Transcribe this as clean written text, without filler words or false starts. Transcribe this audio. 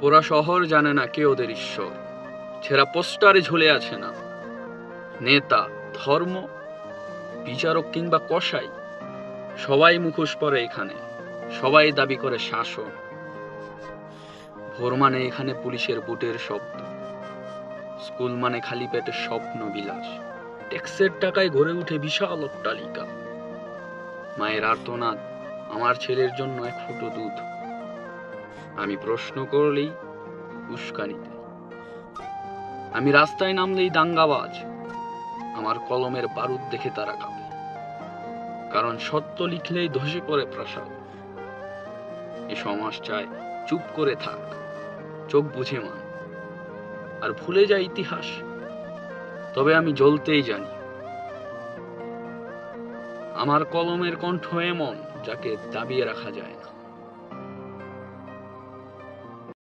পুরা শহর জানে না কে ওদের ঈশ্বর। ছেঁড়া পোস্টারে ঝুলে আছে না নেতা, ধর্ম, বিচারক কিংবা কসাই। সবাই মুখোশ পরে এখানে, সবাই দাবি করে শাসন। ভোর মানে এখানে পুলিশের বুটের শব্দ, স্কুল মানে খালি পেটে স্বপ্ন বিলাস, ট্যাক্সের টাকায় গড়ে উঠে বিশাল অট্টালিকা। মায়ের আর্তনাদ, আমার ছেলের জন্য এক ফুটো দুধ। আমি প্রশ্ন করলেই উস্কানি দেয়, আমি রাস্তায় নামলেই দাঙ্গাবাজ। আমার কলমের বারুদ দেখে তারা কাঁপে, কারণ সত্য লিখলেই ধসে পড়ে প্রাসাদ। এ সমাজ চায় চুপ করে থাক, চোখ বুঝে মান, আর ভুলে যায় ইতিহাস। তবে আমি জ্বলতেই জানি, আমার কলমের কণ্ঠ এমন যাকে দাবিয়ে রাখা যায় না।